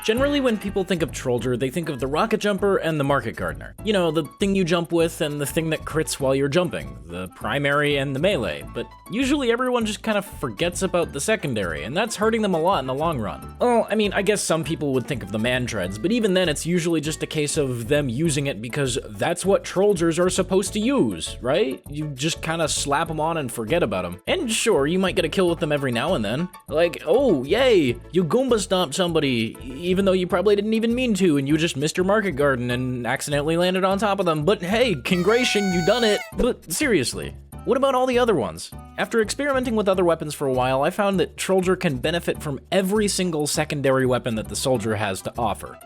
Generally, when people think of Trolldier, they think of the rocket jumper and the market gardener. You know, the thing you jump with and the thing that crits while you're jumping, the primary and the melee, but usually everyone just kind of forgets about the secondary, and that's hurting them a lot in the long run. Well, I mean, I guess some people would think of the man-treads, but even then it's usually just a case of them using it because that's what Trolldiers are supposed to use, right? You just kind of slap them on and forget about them. And sure, you might get a kill with them every now and then. Like, oh, yay, you Goomba stomped somebody, even though you probably didn't even mean to, and you just missed your market garden and accidentally landed on top of them. But hey, congration, you done it. But seriously, what about all the other ones? After experimenting with other weapons for a while, I found that Trolldier can benefit from every single secondary weapon that the soldier has to offer.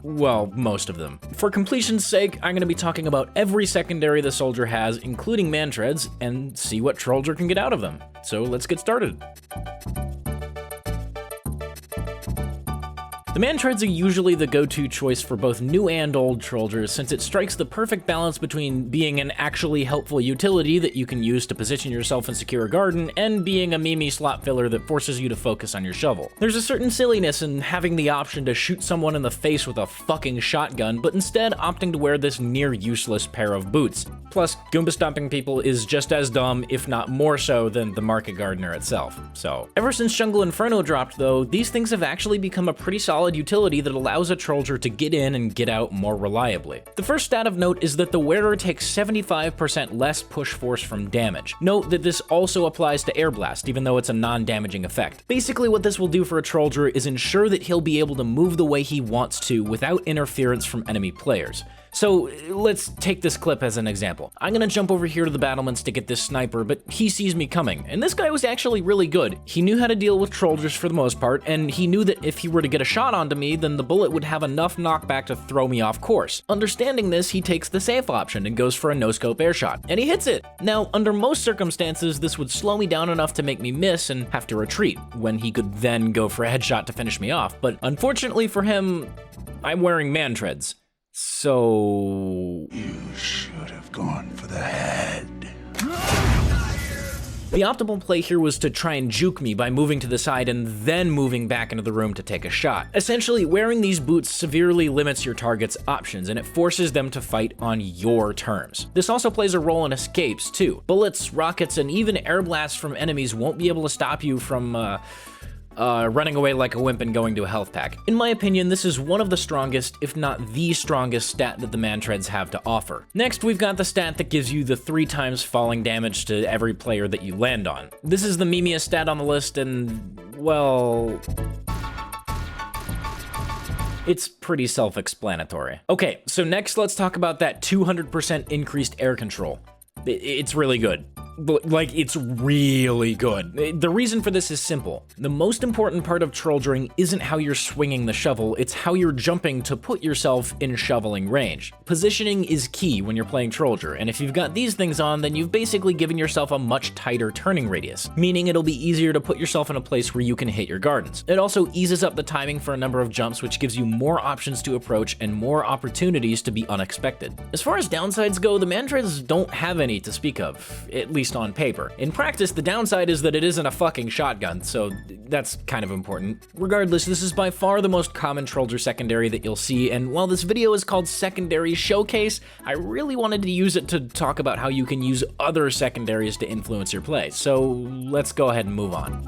Well, most of them. For completion's sake, I'm going to be talking about every secondary the soldier has, including man-treads, and see what Trolldier can get out of them. So let's get started. The man-treads are usually the go-to choice for both new and old Trolldiers, since it strikes the perfect balance between being an actually helpful utility that you can use to position yourself and secure a garden, and being a memey slot filler that forces you to focus on your shovel. There's a certain silliness in having the option to shoot someone in the face with a fucking shotgun, but instead opting to wear this near-useless pair of boots. Plus, Goomba stomping people is just as dumb, if not more so, than the market gardener itself. So, ever since Jungle Inferno dropped though, these things have actually become a pretty solid utility that allows a Trolldier to get in and get out more reliably. The first stat of note is that the wearer takes 75% less push force from damage. Note that this also applies to Air Blast, even though it's a non-damaging effect. Basically what this will do for a Trolldier is ensure that he'll be able to move the way he wants to without interference from enemy players. So let's take this clip as an example. I'm gonna jump over here to the battlements to get this sniper, but he sees me coming, and this guy was actually really good. He knew how to deal with Trolldiers for the most part, and he knew that if he were to get a shot onto me, then the bullet would have enough knockback to throw me off course. Understanding this, he takes the safe option and goes for a no-scope air shot, and he hits it. Now, under most circumstances, this would slow me down enough to make me miss and have to retreat, when he could then go for a headshot to finish me off, but unfortunately for him, I'm wearing man-treads. So... You should have gone for the head. The optimal play here was to try and juke me by moving to the side and then moving back into the room to take a shot. Essentially, wearing these boots severely limits your target's options, and it forces them to fight on your terms. This also plays a role in escapes, too. Bullets, rockets, and even air blasts from enemies won't be able to stop you from, running away like a wimp and going to a health pack. In my opinion, this is one of the strongest, if not the strongest stat that the man-treads have to offer. Next, we've got the stat that gives you the 3 times falling damage to every player that you land on. This is the memeiest stat on the list, and, well... it's pretty self-explanatory. Okay, so next let's talk about that 200% increased air control. It's really good. Like, it's really good. The reason for this is simple. The most important part of Trolldering isn't how you're swinging the shovel, it's how you're jumping to put yourself in shoveling range. Positioning is key when you're playing Trolldier, and if you've got these things on, then you've basically given yourself a much tighter turning radius, meaning it'll be easier to put yourself in a place where you can hit your gardens. It also eases up the timing for a number of jumps, which gives you more options to approach and more opportunities to be unexpected. As far as downsides go, the man-treads don't have any to speak of, at least on paper. In practice, the downside is that it isn't a fucking shotgun, so that's kind of important. Regardless, this is by far the most common Trolldier secondary that you'll see, and while this video is called Secondary Showcase, I really wanted to use it to talk about how you can use other secondaries to influence your play, so let's go ahead and move on.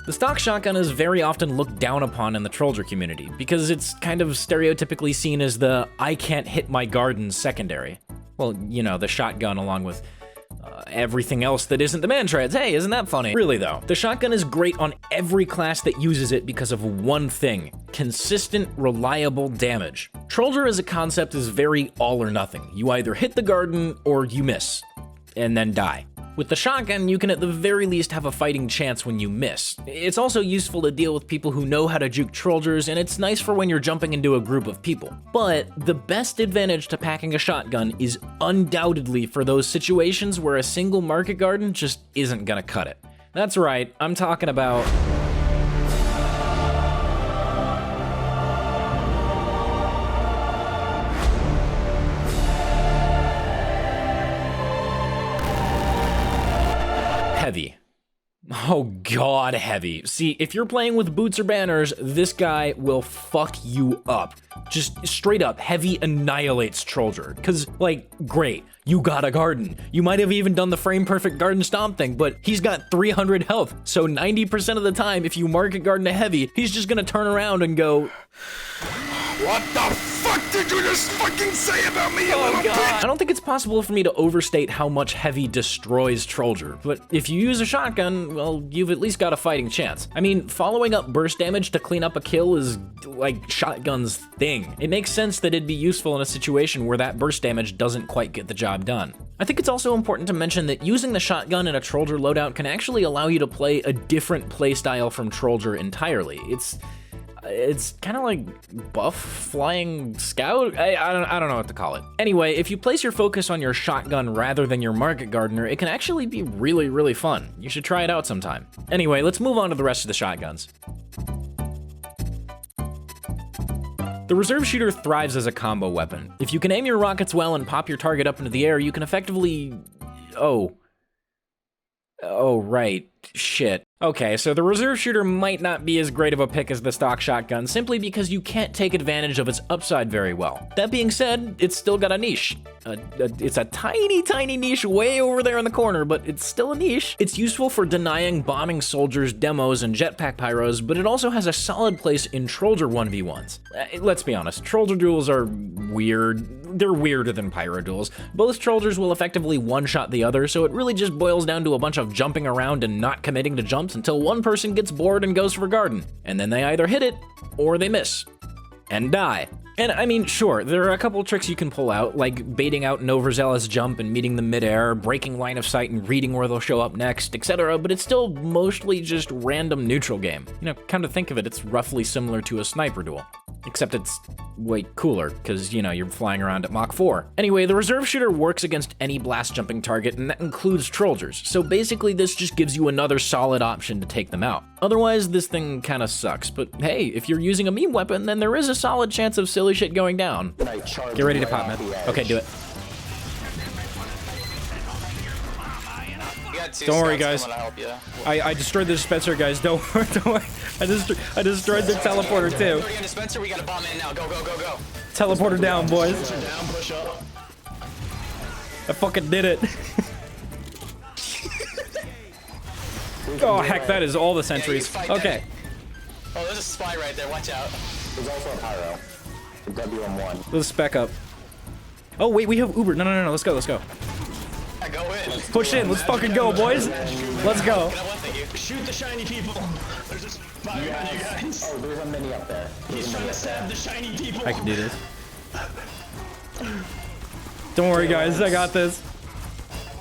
The stock shotgun is very often looked down upon in the Trolldier community, because it's kind of stereotypically seen as the I can't hit my garden secondary. Well, you know, the shotgun along with everything else that isn't the man-treads. Hey, isn't that funny? Really though, the shotgun is great on every class that uses it because of one thing: consistent, reliable damage. Trolldier as a concept is very all or nothing. You either hit the garden or you miss, and then die. With the shotgun, you can at the very least have a fighting chance when you miss. It's also useful to deal with people who know how to juke Trolldiers, and it's nice for when you're jumping into a group of people. But the best advantage to packing a shotgun is undoubtedly for those situations where a single market garden just isn't gonna cut it. That's right, I'm talking about... heavy. Oh god heavy. See, if you're playing with boots or banners, this guy will fuck you up. Just straight up, heavy annihilates Trolldier. Cause, like, great, you got a garden. You might have even done the frame perfect garden stomp thing, but he's got 300 health. So 90% of the time, if you market garden to heavy, he's just gonna turn around and go, What the fuck did you just fucking say about me, you little bitch? I don't think it's possible for me to overstate how much heavy destroys Trolldier, but if you use a shotgun, well, you've at least got a fighting chance. I mean, following up burst damage to clean up a kill is like shotgun's thing. It makes sense that it'd be useful in a situation where that burst damage doesn't quite get the job done. I think it's also important to mention that using the shotgun in a Trolldier loadout can actually allow you to play a different playstyle from Trolldier entirely. It's kind of like buff flying scout? I don't know what to call it. Anyway, if you place your focus on your shotgun rather than your market gardener, it can actually be really, really fun. You should try it out sometime. Anyway, let's move on to the rest of the shotguns. The reserve shooter thrives as a combo weapon. If you can aim your rockets well and pop your target up into the air, you can effectively... Oh, right. Shit. Okay, so the reserve shooter might not be as great of a pick as the stock shotgun simply because you can't take advantage of its upside very well. That being said, it's still got a niche. It's a tiny, tiny niche way over there in the corner, but it's still a niche. It's useful for denying bombing soldiers, demos, and jetpack pyros, but it also has a solid place in Trolldier 1v1s. Let's be honest, Trolldier duels are weird. They're weirder than pyro duels. Both Trolldiers will effectively one-shot the other, so it really just boils down to a bunch of jumping around and not committing to jumps until one person gets bored and goes for garden. And then they either hit it, or they miss. And die. And I mean, sure, there are a couple tricks you can pull out, like baiting out an overzealous jump and meeting them midair, breaking line of sight and reading where they'll show up next, etc., but it's still mostly just random neutral game. You know, come to think of it, it's roughly similar to a sniper duel. Except it's way cooler, because, you know, you're flying around at Mach 4. Anyway, the reserve shooter works against any blast jumping target, and that includes Trolldiers, so basically this just gives you another solid option to take them out. Otherwise, this thing kinda sucks, but hey, if you're using a meme weapon, then there is a solid chance of silly shit going down. Get ready to pop, man. Okay, do it. Don't worry, guys. I destroyed the dispenser, guys. Don't worry. I destroyed the teleporter too. Dispenser, we gotta bomb in now. Go, go, go, go. Teleporter down, boys. I fucking did it. Oh heck, that is all the sentries. Okay. Oh, there's a spy right there. Watch out. There's also a pyro. The WM1. Let's spec up. Oh wait, we have Uber. No. Let's go. Go in. Push in. Let's fucking go, boys. Let's go. Shoot the shiny people. There's just 5 of you guys. Oh, there's a mini up there. He's trying to stab the shiny people. I can do this. Don't worry, guys. I got this.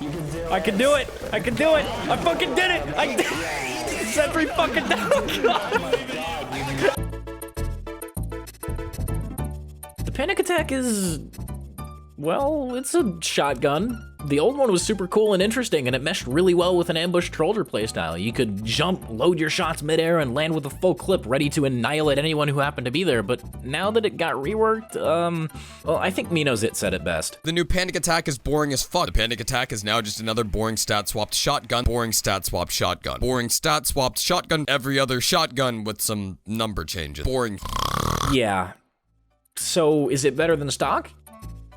You can do it. I can do it. I can do it. I fucking did it. I did it. Sentry fucking down. The panic attack is, well, it's a shotgun. The old one was super cool and interesting, and it meshed really well with an ambush Trolldier playstyle. You could jump, load your shots midair, and land with a full clip ready to annihilate anyone who happened to be there, but now that it got reworked, well, I think Minozit said it best. The new panic attack is boring as fuck. The panic attack is now just another boring stat swapped shotgun. Boring stat swapped shotgun. Boring stat swapped shotgun. Every other shotgun with some number changes. Boring. Yeah. So, is it better than stock?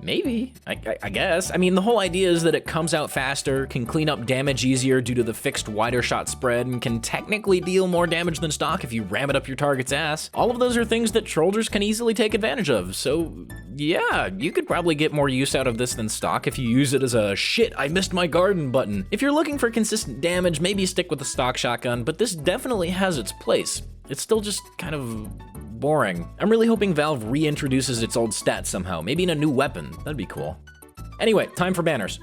Maybe, I guess. I mean, the whole idea is that it comes out faster, can clean up damage easier due to the fixed wider shot spread, and can technically deal more damage than stock if you ram it up your target's ass. All of those are things that Trolldiers can easily take advantage of, so yeah, you could probably get more use out of this than stock if you use it as a shit, I missed my garden button. If you're looking for consistent damage, maybe stick with the stock shotgun, but this definitely has its place. It's still just kind of boring. I'm really hoping Valve reintroduces its old stats somehow, maybe in a new weapon. That'd be cool. Anyway, time for banners.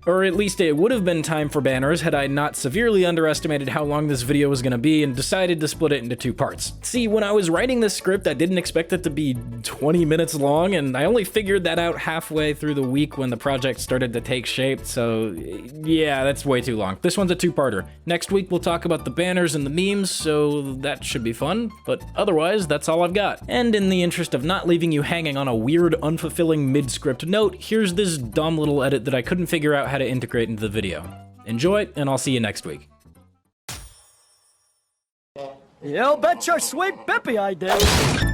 Or at least it would have been time for banners had I not severely underestimated how long this video was gonna be and decided to split it into 2 parts. See, when I was writing this script, I didn't expect it to be 20 minutes long, and I only figured that out halfway through the week when the project started to take shape, so yeah, that's way too long. This one's a 2-parter. Next week we'll talk about the banners and the memes, so that should be fun, but otherwise, that's all I've got. And in the interest of not leaving you hanging on a weird, unfulfilling mid-script note, here's this dumb little edit that I couldn't figure out how to integrate into the video. Enjoy, and I'll see you next week. You bet your sweet Bippy I did.